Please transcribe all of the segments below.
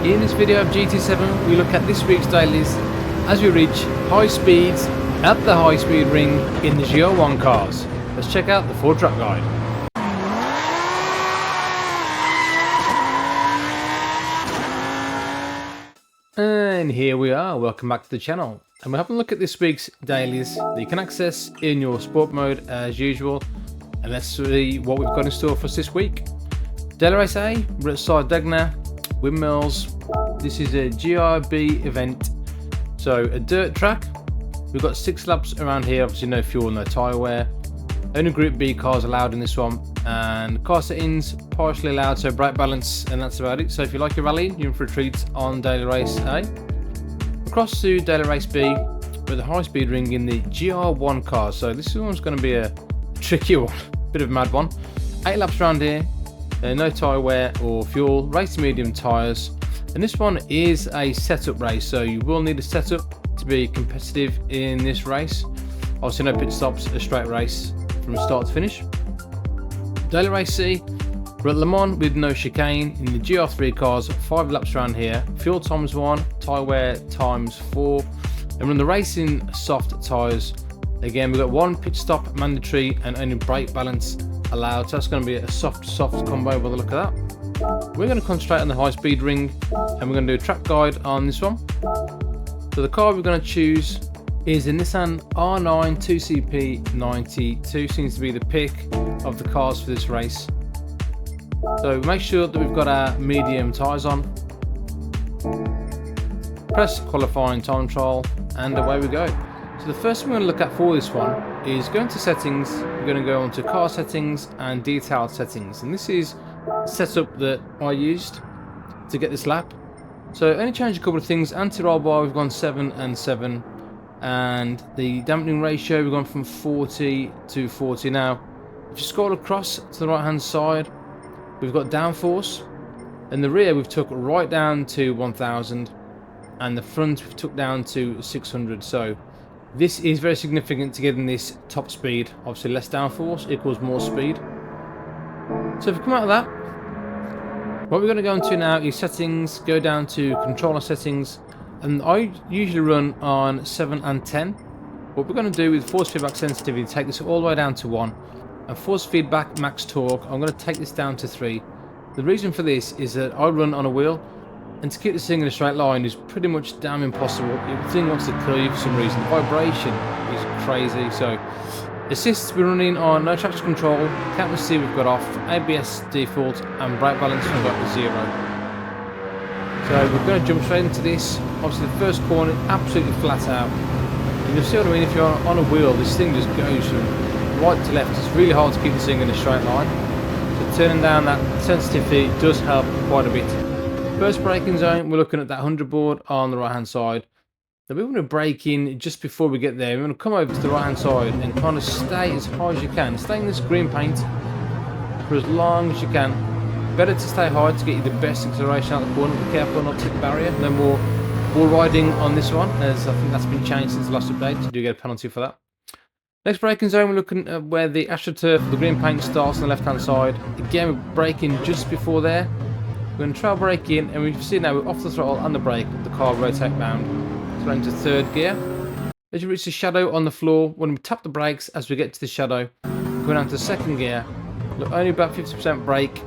In this video of GT7 we look at this week's dailies as we reach high speeds at the high speed ring in the GR1 cars. Let's check out the full track guide. And here we are, welcome back to the channel. And we're having a look at this week's dailies that you can access in your sport mode as usual. And let's see what we've got in store for us this week. Daily Race A, we're at Sardegna, windmills. This is a GRB event, so a dirt track. We've got 6 laps around here, obviously no fuel, no tyre wear. Only Group B cars allowed in this one, and car settings partially allowed, so brake balance, and that's about it. So if you like your rallying, you're in for a treat on Daily Race A. Across to Daily Race B with a high speed ring in the GR1 car. So this one's going to be a tricky one, bit of a mad one. 8 laps around here, no tyre wear or fuel, race to medium tyres. And this one is a setup race, so you will need a setup to be competitive in this race. Obviously no pit stops, a straight race from start to finish. Daily Race C, we're at Le Mans with no chicane in the GR3 cars, 5 laps around here, fuel times 1, tyre wear times 4, and we're on the racing soft tyres. Again, we've got 1 pit stop mandatory and only brake balance allowed, so that's going to be a soft combo by the look of that. We're going to concentrate on the high speed ring and we're going to do a track guide on this one. So the car we're going to choose is a Nissan R9 2CP92, seems to be the pick of the cars for this race. So make sure that we've got our medium tyres on. Press qualifying time trial and away we go. So the first thing we're going to look at for this one is going to settings. We're going to go on to car settings and detailed settings, and this is the setup that I used to get this lap. So only changed a couple of things. Anti-roll bar we've gone 7 and 7, and the dampening ratio we've gone from 40 to 40. Now if you scroll across to the right hand side, we've got downforce, and the rear we've took right down to 1000, and the front we've took down to 600. So this is very significant to getting this top speed. Obviously less downforce equals more speed. So if we come out of that, what we're going to go into now is settings, go down to controller settings, and I usually run on 7 and 10. What we're going to do with force feedback sensitivity, take this all the way down to 1, and force feedback max torque, I'm going to take this down to 3. The reason for this is that I run on a wheel, and to keep this thing in a straight line is pretty much damn impossible. The thing wants to kill you for some reason. The vibration is crazy. So assists we're running on no traction control, camera C we've got off, ABS default, and brake balance we've got 0. So we're going to jump straight into this. Obviously the first corner absolutely flat out, and you'll see what I mean. If you're on a wheel, this thing just goes from right to left. It's really hard to keep this thing in a straight line, so turning down that sensitivity does help quite a bit. First braking zone, we're looking at that 100 board on the right hand side. Then we want to brake in just before we get there. We're going to come over to the right hand side and kind of stay as high as you can. Stay in this green paint for as long as you can. Better to stay high to get you the best acceleration out of the corner. Be careful not to hit the barrier. No more wall riding on this one, as I think that's been changed since the last update. You do get a penalty for that. Next braking zone, we're looking at where the AstroTurf, the green paint, starts on the left hand side. Again, we're braking just before there. We're going to trail brake in, and we see now we're off the throttle and the brake, the car rotate round. So we're into 3rd gear. As you reach the shadow on the floor, when we tap the brakes as we get to the shadow, go down to 2nd gear. Look, only about 50% brake.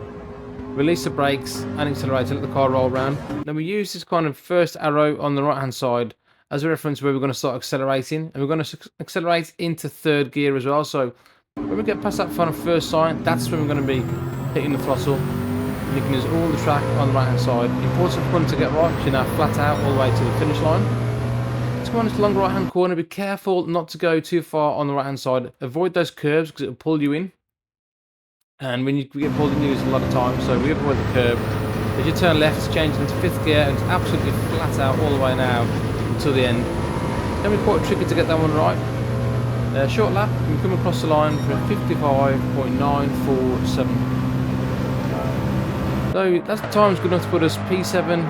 Release the brakes and accelerate to let the car roll around. Then we use this kind of first arrow on the right hand side as a reference where we're going to start accelerating, and we're going to accelerate into 3rd gear as well. So when we get past that kind of first sign, that's when we're going to be hitting the throttle. You can use all the track on the right hand side. Important one to get right, because you're now flat out all the way to the finish line. To go on this long right hand corner, be careful not to go too far on the right hand side. Avoid those curves because it will pull you in, and when you get pulled in, you lose a lot of time, so we avoid the curve. As you turn left, it's changing into 5th gear, and it's absolutely flat out all the way now until the end. Can be quite tricky to get that one right. Short lap, we come across the line for 55.947. So that time's good enough to put us P7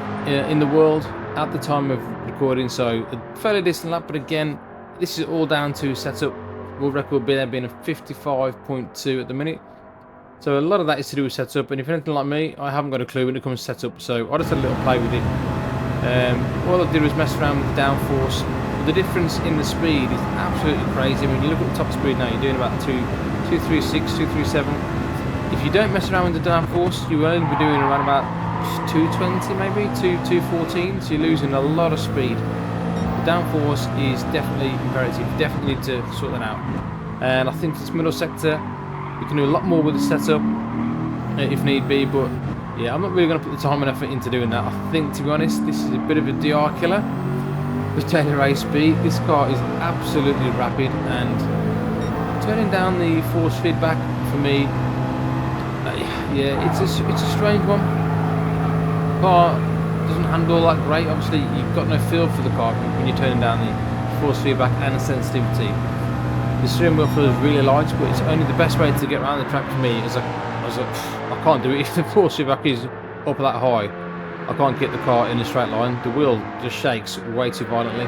in the world at the time of recording, so a fairly decent lap, but again, this is all down to setup. World record being a 55.2 at the minute. So a lot of that is to do with setup, and if you're anything like me, I haven't got a clue when it comes to setup, so I just had a little play with it. All I did was mess around with the downforce. The difference in the speed is absolutely crazy. When you look at the top speed now, you're doing about 236, 237. If you don't mess around with the downforce, you will only be doing around about 220 maybe, 214, so you're losing a lot of speed. The downforce is definitely imperative. You definitely need to sort that out. And I think this middle sector, we can do a lot more with the setup if need be, but yeah, I'm not really going to put the time and effort into doing that. I think, to be honest, this is a bit of a DR killer with daily race speed. This car is absolutely rapid, and turning down the force feedback for me, yeah, it's a strange one. The car doesn't handle that great. Obviously, you've got no feel for the car when you're turning down the force feedback and the sensitivity. The steering wheel feels really light, but it's only the best way to get around the track for me. I can't do it if the force feedback is up that high. I can't get the car in a straight line. The wheel just shakes way too violently.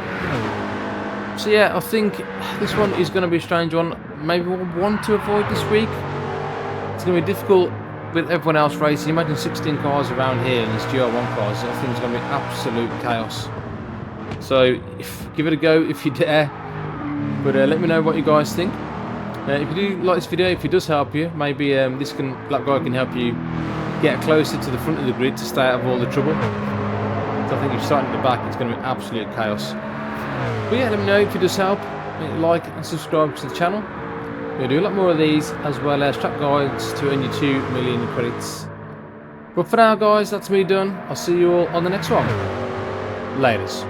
So yeah, I think this one is going to be a strange one. Maybe one to avoid this week. It's going to be difficult with everyone else racing. Imagine 16 cars around here and it's GR1 cars. I think it's going to be absolute chaos. So give it a go if you dare. But let me know what you guys think. If you do like this video, if it does help you, maybe this black guy can help you get closer to the front of the grid to stay out of all the trouble. So I think if you start at the back, it's going to be absolute chaos. But yeah, let me know if it does help. Like and subscribe to the channel. We'll do a lot more of these, as well as track guides to earn you 2 million credits. But for now, guys, that's me done. I'll see you all on the next one. Laters.